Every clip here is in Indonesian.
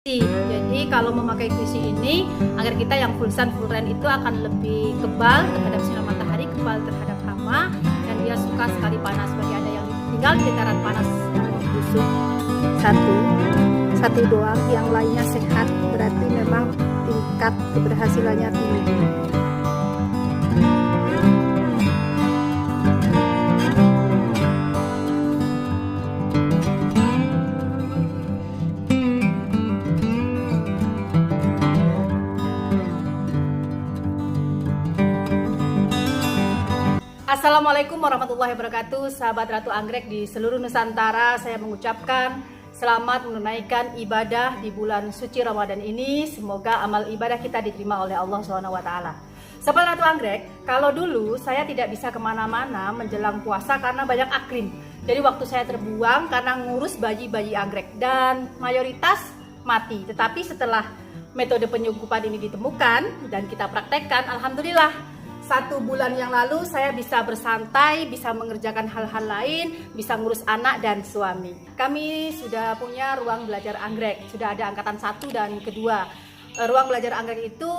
Jadi kalau memakai QC ini, agar kita yang full sun full rain itu akan lebih kebal terhadap sinar matahari, kebal terhadap hama, dan dia suka sekali panas. Bagi ada yang tinggal di dataran panas busuk, satu doang, yang lainnya sehat, berarti memang tingkat keberhasilannya tinggi. Assalamualaikum warahmatullahi wabarakatuh, sahabat Ratu Anggrek di seluruh Nusantara. Saya mengucapkan selamat menunaikan ibadah di bulan suci Ramadan ini. Semoga amal ibadah kita diterima oleh Allah SWT. Sahabat Ratu Anggrek, kalau dulu saya tidak bisa kemana-mana menjelang puasa karena banyak aklim. Jadi waktu saya terbuang karena ngurus bayi-bayi anggrek dan mayoritas mati. Tetapi setelah metode penyungkupan ini ditemukan dan kita praktekkan, alhamdulillah 1 bulan yang lalu saya bisa bersantai, bisa mengerjakan hal-hal lain, bisa ngurus anak dan suami. Kami sudah punya ruang belajar anggrek, sudah ada angkatan 1 dan kedua. Ruang belajar anggrek itu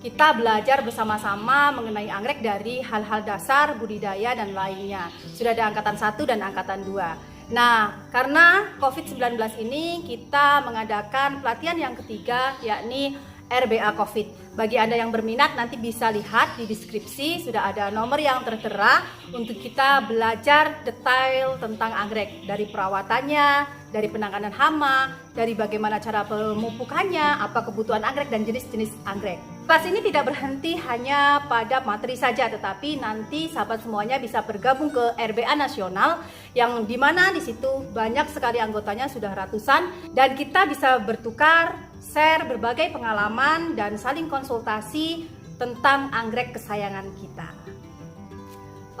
kita belajar bersama-sama mengenai anggrek dari hal-hal dasar, budidaya dan lainnya. Sudah ada angkatan 1 dan angkatan 2. Nah, karena COVID-19 ini kita mengadakan pelatihan yang ketiga, yakni RBA COVID. Bagi Anda yang berminat nanti bisa lihat di deskripsi, sudah ada nomor yang tertera untuk kita belajar detail tentang anggrek, dari perawatannya, dari penanganan hama, dari bagaimana cara pemupukannya, apa kebutuhan anggrek dan jenis-jenis anggrek. Kelas ini tidak berhenti hanya pada materi saja, tetapi nanti sahabat semuanya bisa bergabung ke RBA nasional yang dimana di situ banyak sekali anggotanya, sudah ratusan, dan kita bisa bertukar, share berbagai pengalaman dan saling konsultasi tentang anggrek kesayangan kita.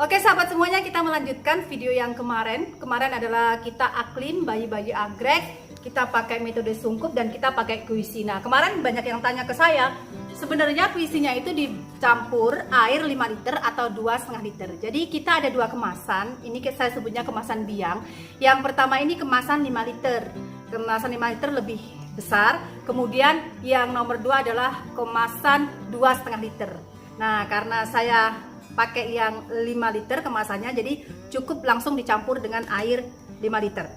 Oke sahabat semuanya, kita melanjutkan video yang kemarin. Kemarin adalah kita aklim bayi-bayi anggrek, kita pakai metode sungkup dan kita pakai QC. Nah, kemarin banyak yang tanya ke saya, sebenarnya QC-nya itu dicampur air 5 liter atau 2,5 liter. Jadi kita ada 2 kemasan, ini saya sebutnya kemasan biang. Yang pertama ini kemasan 5 liter. Kemasan 5 liter lebih besar. Kemudian yang nomor 2 adalah kemasan 2,5 liter. Nah, karena saya pakai yang 5 liter kemasannya, jadi cukup langsung dicampur dengan air 5 liter.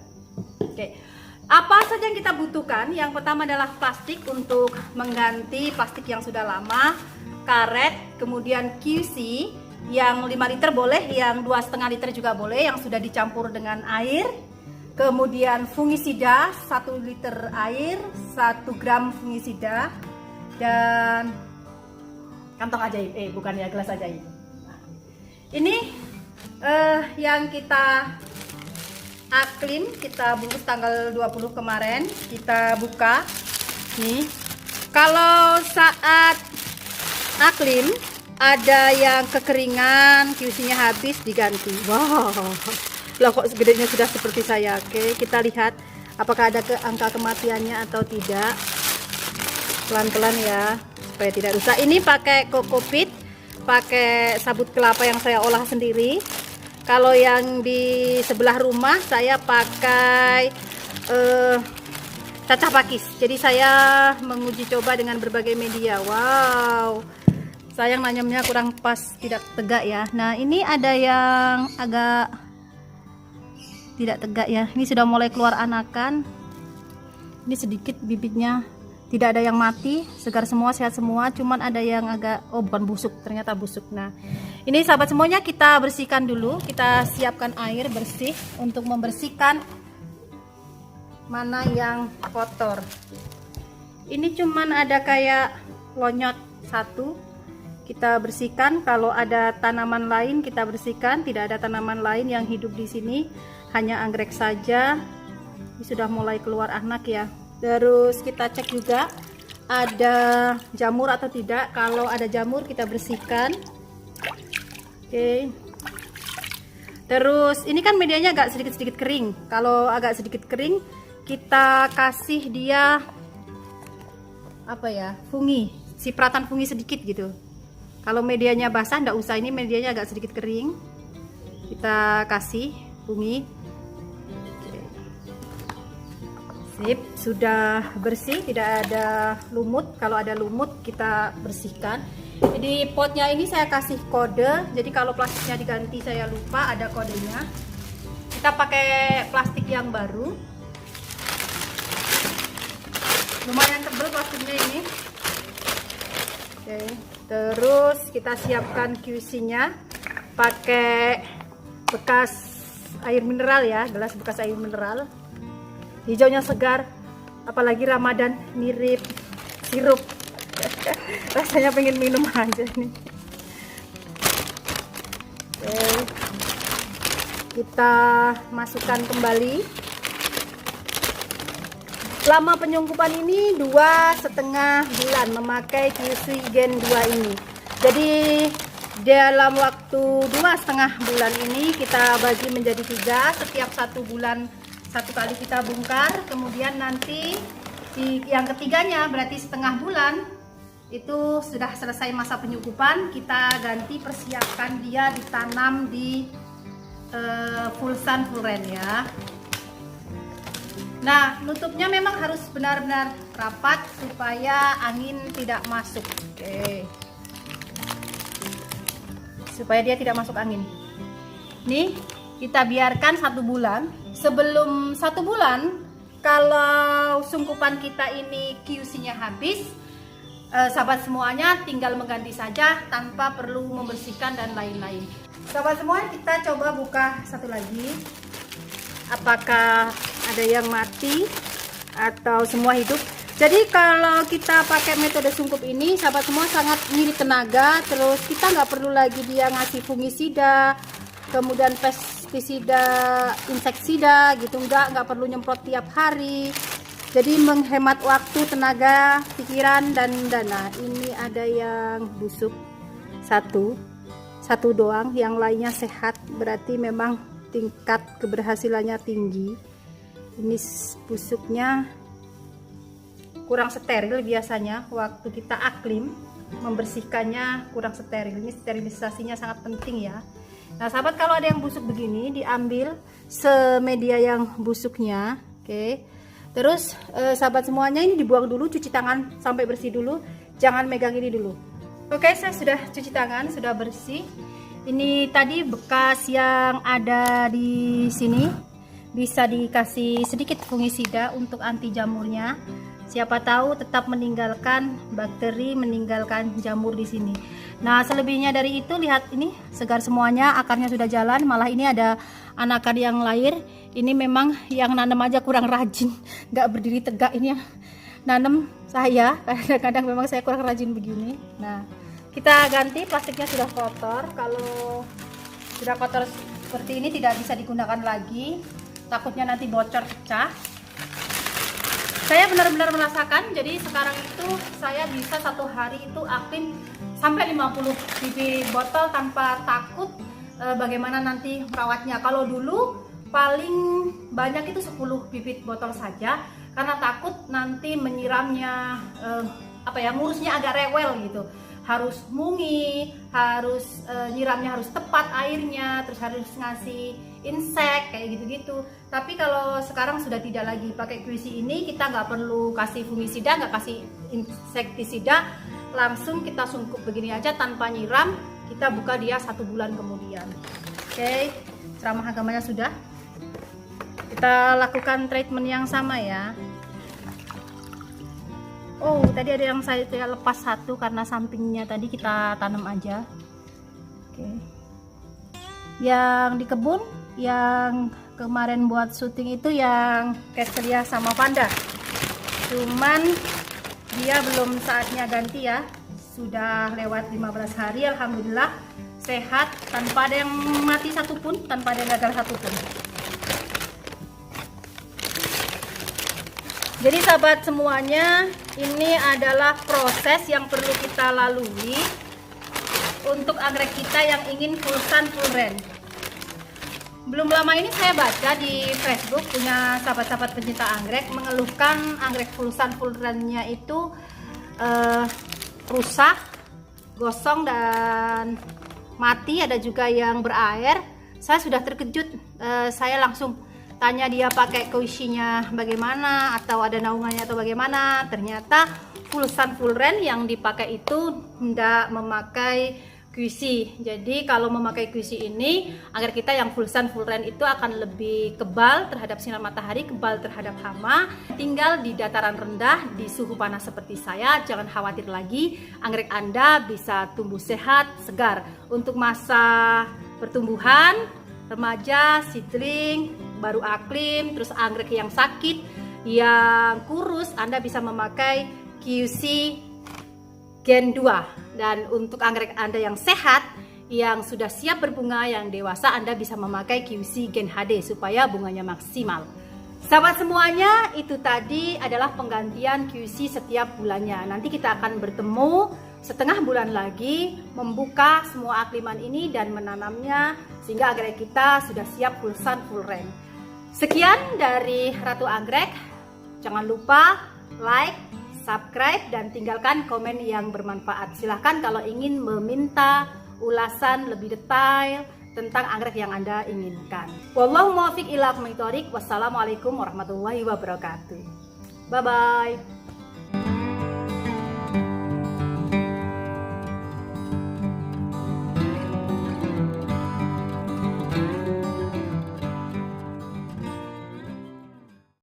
Oke. Apa saja yang kita butuhkan? Yang pertama adalah plastik untuk mengganti plastik yang sudah lama, karet, kemudian QC yang 5 liter boleh, yang 2,5 liter juga boleh, yang sudah dicampur dengan air. Kemudian fungisida 1 liter air, 1 gram fungisida, dan kantong ajaib, bukan ya, gelas ajaib. Ini yang kita aklim, kita bungkus tanggal 20 kemarin, kita buka nih. Kalau saat aklim ada yang kekeringan, QC-nya habis, diganti. Wow, loh kok gedenya sudah seperti saya. Oke, kita lihat apakah ada angka kematiannya atau tidak. Pelan-pelan ya, supaya tidak rusak. Ini pakai kokopit, pakai sabut kelapa yang saya olah sendiri. Kalau yang di sebelah rumah saya pakai cacah pakis. Jadi saya menguji coba dengan berbagai media. Wow, sayang nanyamnya kurang pas, tidak tegak ya. Nah, ini ada yang agak tidak tegak ya. Ini sudah mulai keluar anakan. Ini sedikit bibitnya, tidak ada yang mati, segar semua, sehat semua. Cuman ada yang agak, oh bukan busuk, ternyata busuk. Nah, ini sahabat semuanya kita bersihkan dulu. Kita siapkan air bersih untuk membersihkan mana yang kotor. Ini cuman ada kayak lonyot 1. Kita bersihkan. Kalau ada tanaman lain kita bersihkan. Tidak ada tanaman lain yang hidup di sini, hanya anggrek saja. Ini sudah mulai keluar anak ya. Terus kita cek juga ada jamur atau tidak. Kalau ada jamur kita bersihkan. Oke. Terus ini kan medianya agak sedikit-sedikit kering. Kalau agak sedikit kering kita kasih dia apa ya, fungi, sipratan fungi sedikit gitu. Kalau medianya basah ndak usah, ini medianya agak sedikit kering, kita kasih fungi. Sip, sudah bersih, tidak ada lumut. Kalau ada lumut kita bersihkan. Jadi potnya ini saya kasih kode. Jadi kalau plastiknya diganti saya lupa, ada kodenya. Kita pakai plastik yang baru. Lumayan tebal plastiknya ini. Oke, terus kita siapkan QC-nya. Pakai bekas air mineral ya, gelas bekas air mineral. Hijaunya segar, apalagi Ramadan, mirip sirup. Rasanya pengen minum aja nih. Oke, kita masukkan kembali. Lama penyungkupan ini 2,5 bulan memakai QC Gen 2 ini. Jadi dalam waktu 2,5 bulan ini kita bagi menjadi 3. Setiap 1 bulan 1 kali kita bongkar, kemudian nanti di yang ketiganya berarti setengah bulan itu sudah selesai masa penyungkupan, kita ganti, persiapkan dia ditanam di full sun full rain ya. Nah, nutupnya memang harus benar-benar rapat supaya angin tidak masuk. Oke, supaya dia tidak masuk angin. Nih, kita biarkan 1 bulan. Sebelum 1 bulan, kalau sungkupan kita ini QC-nya habis, sahabat semuanya tinggal mengganti saja tanpa perlu membersihkan dan lain-lain. Sahabat semua, kita coba buka satu lagi. Apakah ada yang mati atau semua hidup? Jadi kalau kita pakai metode sungkup ini, sahabat semua, sangat ngirit tenaga. Terus kita nggak perlu lagi dia ngasih fungisida, kemudian pestisida, inseksida gitu, nggak perlu nyemprot tiap hari. Jadi menghemat waktu, tenaga, pikiran, dan dana. Ini ada yang busuk satu doang, yang lainnya sehat, berarti memang tingkat keberhasilannya tinggi. Ini busuknya kurang steril, biasanya waktu kita aklim membersihkannya kurang steril. Ini sterilisasinya sangat penting ya. Nah sahabat, kalau ada yang busuk begini, diambil semedia yang busuknya. Oke, terus sahabat semuanya, ini dibuang dulu, cuci tangan sampai bersih dulu, jangan megang ini dulu. Oke, saya sudah cuci tangan, sudah bersih. Ini tadi bekas yang ada di sini, bisa dikasih sedikit fungisida untuk anti jamurnya. Siapa tahu tetap meninggalkan bakteri, meninggalkan jamur di sini. Nah, selebihnya dari itu, lihat ini segar semuanya, akarnya sudah jalan. Malah ini ada anakan yang lahir. Ini memang yang nanam aja kurang rajin, nggak berdiri tegak. Ini yang nanam saya, kadang-kadang memang saya kurang rajin begini. Nah, kita ganti, plastiknya sudah kotor. Kalau sudah kotor seperti ini tidak bisa digunakan lagi, takutnya nanti bocor, pecah. Saya benar-benar merasakan, jadi sekarang itu saya bisa 1 hari itu aklim sampai 50 bibit botol tanpa takut bagaimana nanti merawatnya. Kalau dulu paling banyak itu 10 bibit botol saja, karena takut nanti menyiramnya ngurusnya agak rewel gitu. Harus mungi, harus nyiramnya harus tepat airnya, terus harus ngasih insek kayak gitu-gitu. Tapi kalau sekarang sudah tidak lagi pakai QC ini, kita nggak perlu kasih fungisida, nggak kasih insektisida, langsung kita sungkup begini aja tanpa nyiram. Kita buka dia 1 bulan kemudian. Oke, ceramah agamanya sudah. Kita lakukan treatment yang sama ya. Oh, tadi ada yang saya lepas 1 karena sampingnya tadi kita tanam aja. Oke. Yang di kebun, yang kemarin buat syuting itu yang Castelia sama Vanda. Cuman dia belum saatnya ganti ya. Sudah lewat 15 hari, alhamdulillah sehat, tanpa ada yang mati satupun, tanpa ada yang gagal satupun. Jadi sahabat semuanya, ini adalah proses yang perlu kita lalui untuk anggrek kita yang ingin full sun full rain. Belum lama ini saya baca di Facebook, punya sahabat-sahabat pencinta anggrek mengeluhkan anggrek full sun full rain-nya itu rusak, gosong, dan mati. Ada juga yang berair. Saya sudah terkejut, saya langsung tanya dia pakai QC-nya bagaimana atau ada naungannya atau bagaimana, ternyata full sun full rain yang dipakai itu tidak memakai QC. Jadi kalau memakai QC ini, agar kita yang full sun full rain itu akan lebih kebal terhadap sinar matahari, kebal terhadap hama. Tinggal di dataran rendah, di suhu panas seperti saya, jangan khawatir lagi, anggrek Anda bisa tumbuh sehat, segar. Untuk masa pertumbuhan, remaja, seedling, baru aklim, terus anggrek yang sakit, yang kurus, Anda bisa memakai QC Gen 2. Dan untuk anggrek Anda yang sehat, yang sudah siap berbunga, yang dewasa, Anda bisa memakai QC Gen HD supaya bunganya maksimal. Sahabat semuanya, itu tadi adalah penggantian QC setiap bulannya. Nanti kita akan bertemu setengah bulan lagi membuka semua akliman ini dan menanamnya sehingga anggrek kita sudah siap full sun full rain. Sekian dari Ratu Anggrek. Jangan lupa like, subscribe, dan tinggalkan komen yang bermanfaat. Silahkan kalau ingin meminta ulasan lebih detail tentang anggrek yang Anda inginkan. Wallahu muwaffiq ila aqwamit thoriq. Wassalamualaikum warahmatullahi wabarakatuh. Bye bye.